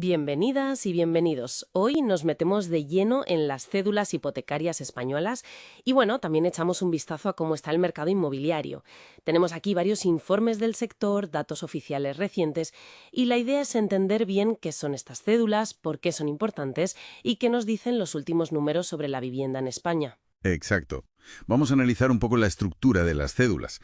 Bienvenidas y bienvenidos. Hoy nos metemos de lleno en las cédulas hipotecarias españolas y bueno, también echamos un vistazo a cómo está el mercado inmobiliario. Tenemos aquí varios informes del sector, datos oficiales recientes y la idea es entender bien qué son estas cédulas, por qué son importantes y qué nos dicen los últimos números sobre la vivienda en España. Exacto. Vamos a analizar un poco la estructura de las cédulas,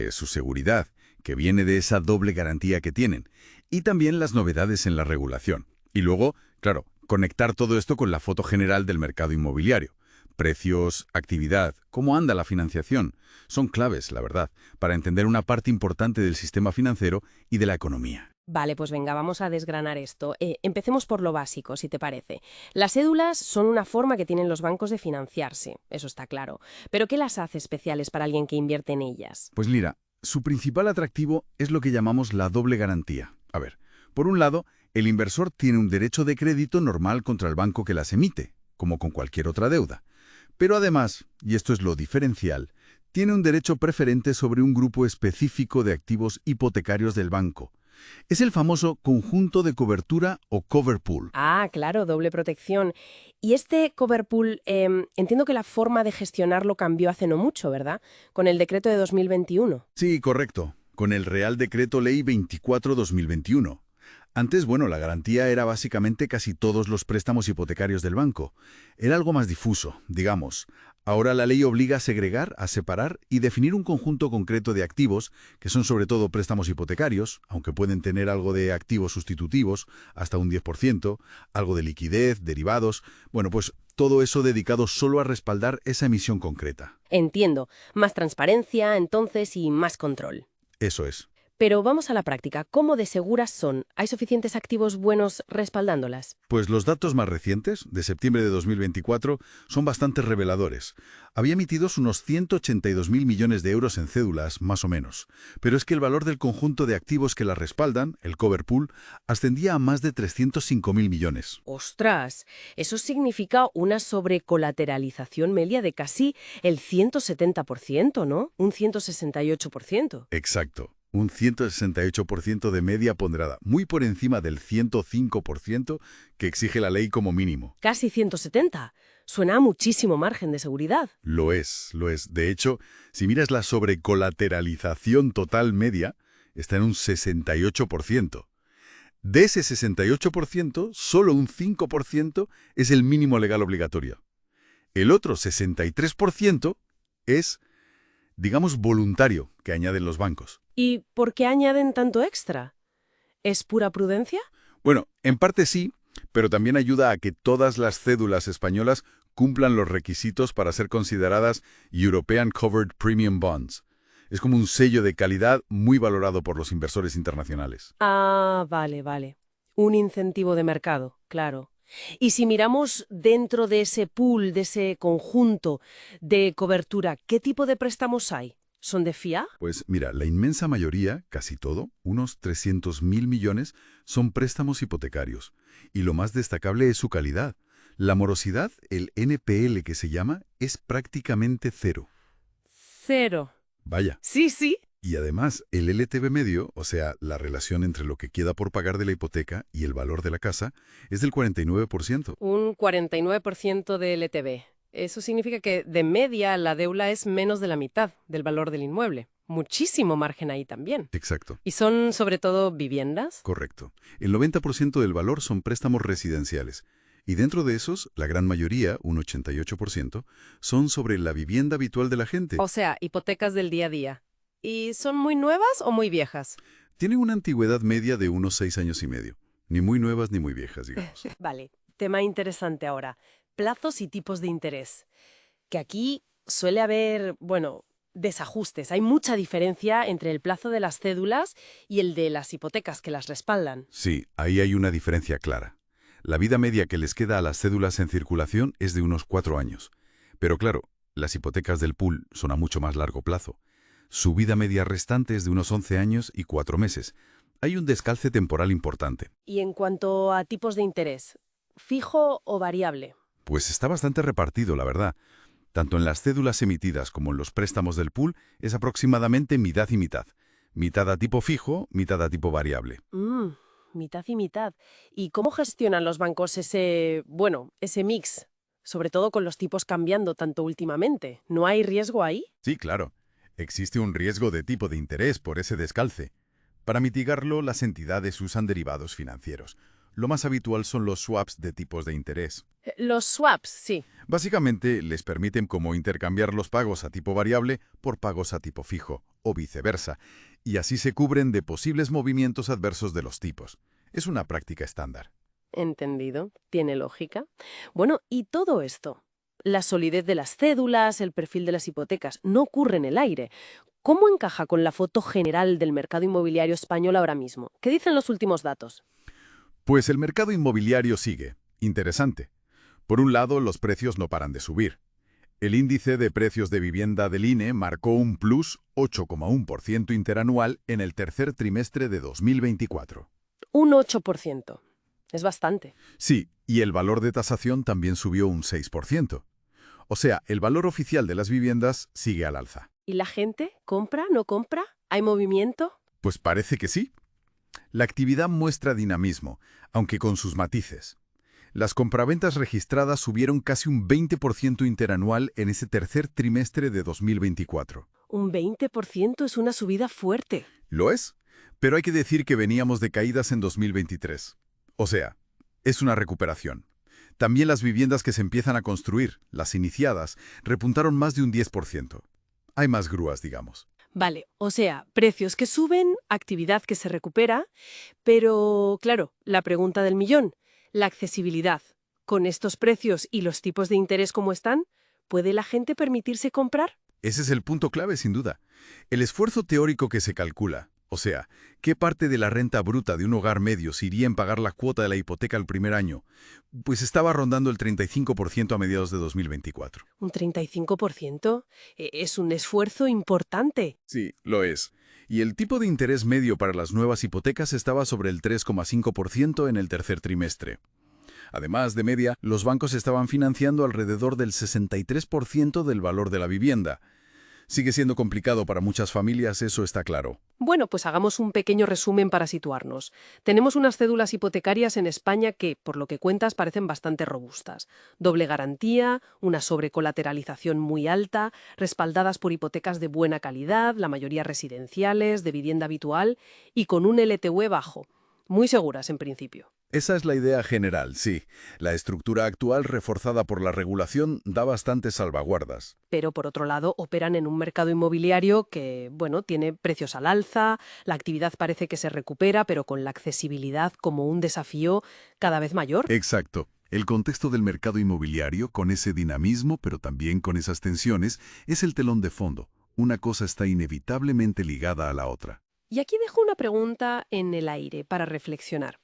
su seguridad, que viene de esa doble garantía que tienen, y también las novedades en la regulación. Y luego, claro, conectar todo esto con la foto general del mercado inmobiliario. Precios, actividad, cómo anda la financiación, son claves, la verdad, para entender una parte importante del sistema financiero y de la economía. Vale, pues venga, vamos a desgranar esto. Empecemos por lo básico, si te parece. Las cédulas son una forma que tienen los bancos de financiarse, eso está claro. Pero ¿qué las hace especiales para alguien que invierte en ellas? Pues mira, su principal atractivo es lo que llamamos la doble garantía. A ver, por un lado, el inversor tiene un derecho de crédito normal contra el banco que las emite, como con cualquier otra deuda. Pero además, y esto es lo diferencial, tiene un derecho preferente sobre un grupo específico de activos hipotecarios del banco. Es el famoso conjunto de cobertura o cover pool. Ah, claro, doble protección. Y este cover pool, entiendo que la forma de gestionarlo cambió hace no mucho, ¿verdad? Con el decreto de 2021. Sí, correcto, con el Real Decreto Ley 24/2021. Antes, bueno, la garantía era básicamente casi todos los préstamos hipotecarios del banco. Era algo más difuso, digamos. Ahora la ley obliga a segregar, a separar y definir un conjunto concreto de activos, que son sobre todo préstamos hipotecarios, aunque pueden tener algo de activos sustitutivos, hasta un 10%, algo de liquidez, derivados. Bueno, pues todo eso dedicado solo a respaldar esa emisión concreta. Entiendo. Más transparencia, entonces, y más control. Eso es. Pero vamos a la práctica. ¿Cómo de seguras son? ¿Hay suficientes activos buenos respaldándolas? Pues los datos más recientes, de septiembre de 2024, son bastante reveladores. Había emitidos unos 182.000 millones de euros en cédulas, más o menos. Pero es que el valor del conjunto de activos que las respaldan, el cover pool, ascendía a más de 305.000 millones. ¡Ostras! Eso significa una sobrecolateralización media de casi el 170%, ¿no? Un 168%. Exacto. Un 168% de media ponderada, muy por encima del 105% que exige la ley como mínimo. Casi 170. Suena a muchísimo margen de seguridad. Lo es, lo es. De hecho, si miras la sobrecolateralización total media, está en un 68%. De ese 68%, solo un 5% es el mínimo legal obligatorio. El otro 63% es, digamos, voluntario, que añaden los bancos. ¿Y por qué añaden tanto extra? ¿Es pura prudencia? Bueno, en parte sí, pero también ayuda a que todas las cédulas españolas cumplan los requisitos para ser consideradas European Covered Premium Bonds. Es como un sello de calidad muy valorado por los inversores internacionales. Ah, vale, vale. Un incentivo de mercado, claro. Y si miramos dentro de ese pool, de ese conjunto de cobertura, ¿qué tipo de préstamos hay? ¿Son de FIA? Pues mira, la inmensa mayoría, casi todo, unos 300.000 millones, son préstamos hipotecarios. Y lo más destacable es su calidad. La morosidad, el NPL que se llama, es prácticamente cero. Cero. Vaya. Sí, sí. Y además, el LTV medio, o sea, la relación entre lo que queda por pagar de la hipoteca y el valor de la casa, es del 49%. Un 49% de LTV. Eso significa que de media la deuda es menos de la mitad del valor del inmueble. Muchísimo margen ahí también. Exacto. ¿Y son sobre todo viviendas? Correcto. El 90% del valor son préstamos residenciales. Y dentro de esos, la gran mayoría, un 88%, son sobre la vivienda habitual de la gente. O sea, hipotecas del día a día. ¿Y son muy nuevas o muy viejas? Tienen una antigüedad media de unos 6 años y medio. Ni muy nuevas ni muy viejas, digamos. Vale, tema interesante ahora. Plazos y tipos de interés. Que aquí suele haber, bueno, desajustes. Hay mucha diferencia entre el plazo de las cédulas y el de las hipotecas que las respaldan. Sí, ahí hay una diferencia clara. La vida media que les queda a las cédulas en circulación es de unos 4 años. Pero claro, las hipotecas del pool son a mucho más largo plazo. Su vida media restante es de unos 11 años y 4 meses. Hay un descalce temporal importante. Y en cuanto a tipos de interés, ¿fijo o variable? Pues está bastante repartido, la verdad. Tanto en las cédulas emitidas como en los préstamos del pool es aproximadamente mitad y mitad. Mitad a tipo fijo, mitad a tipo variable. mitad y mitad. ¿Y cómo gestionan los bancos ese mix? Sobre todo con los tipos cambiando tanto últimamente. ¿No hay riesgo ahí? Sí, claro. Existe un riesgo de tipo de interés por ese descalce. Para mitigarlo, las entidades usan derivados financieros. Lo más habitual son los swaps de tipos de interés. Los swaps, sí. Básicamente, les permiten como intercambiar los pagos a tipo variable por pagos a tipo fijo, o viceversa, y así se cubren de posibles movimientos adversos de los tipos. Es una práctica estándar. Entendido. Tiene lógica. Bueno, y todo esto, la solidez de las cédulas, el perfil de las hipotecas, no ocurre en el aire. ¿Cómo encaja con la foto general del mercado inmobiliario español ahora mismo? ¿Qué dicen los últimos datos? Pues el mercado inmobiliario sigue. Interesante. Por un lado, los precios no paran de subir. El índice de precios de vivienda del INE marcó un plus 8,1% interanual en el tercer trimestre de 2024. Un 8%. Es bastante. Sí, y el valor de tasación también subió un 6%. O sea, el valor oficial de las viviendas sigue al alza. ¿Y la gente compra, no compra? ¿Hay movimiento? Pues parece que sí. La actividad muestra dinamismo, aunque con sus matices. Las compraventas registradas subieron casi un 20% interanual en ese tercer trimestre de 2024. Un 20% es una subida fuerte. Lo es, pero hay que decir que veníamos de caídas en 2023. O sea, es una recuperación. También las viviendas que se empiezan a construir, las iniciadas, repuntaron más de un 10%. Hay más grúas, digamos. Vale, o sea, precios que suben, actividad que se recupera, pero claro, la pregunta del millón, la accesibilidad. Con estos precios y los tipos de interés como están, ¿puede la gente permitirse comprar? Ese es el punto clave, sin duda. El esfuerzo teórico que se calcula, o sea, ¿qué parte de la renta bruta de un hogar medio se iría en pagar la cuota de la hipoteca el primer año? Pues estaba rondando el 35% a mediados de 2024. ¿Un 35%? Es un esfuerzo importante. Sí, lo es. Y el tipo de interés medio para las nuevas hipotecas estaba sobre el 3,5% en el tercer trimestre. Además, de media, los bancos estaban financiando alrededor del 63% del valor de la vivienda. Sigue siendo complicado para muchas familias, eso está claro. Bueno, pues hagamos un pequeño resumen para situarnos. Tenemos unas cédulas hipotecarias en España que, por lo que cuentas, parecen bastante robustas. Doble garantía, una sobrecolateralización muy alta, respaldadas por hipotecas de buena calidad, la mayoría residenciales, de vivienda habitual y con un LTV bajo. Muy seguras, en principio. Esa es la idea general, sí. La estructura actual, reforzada por la regulación, da bastantes salvaguardas. Pero por otro lado operan en un mercado inmobiliario que, bueno, tiene precios al alza, la actividad parece que se recupera, pero con la accesibilidad como un desafío cada vez mayor. Exacto. El contexto del mercado inmobiliario, con ese dinamismo, pero también con esas tensiones, es el telón de fondo. Una cosa está inevitablemente ligada a la otra. Y aquí dejo una pregunta en el aire para reflexionar.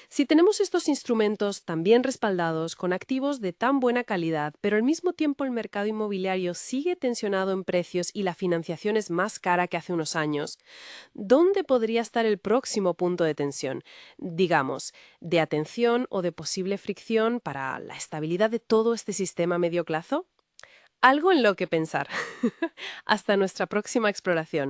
Si tenemos estos instrumentos tan bien respaldados, con activos de tan buena calidad, pero al mismo tiempo el mercado inmobiliario sigue tensionado en precios y la financiación es más cara que hace unos años, ¿dónde podría estar el próximo punto de tensión? Digamos, de atención o de posible fricción para la estabilidad de todo este sistema a medio plazo. Algo en lo que pensar. Hasta nuestra próxima exploración.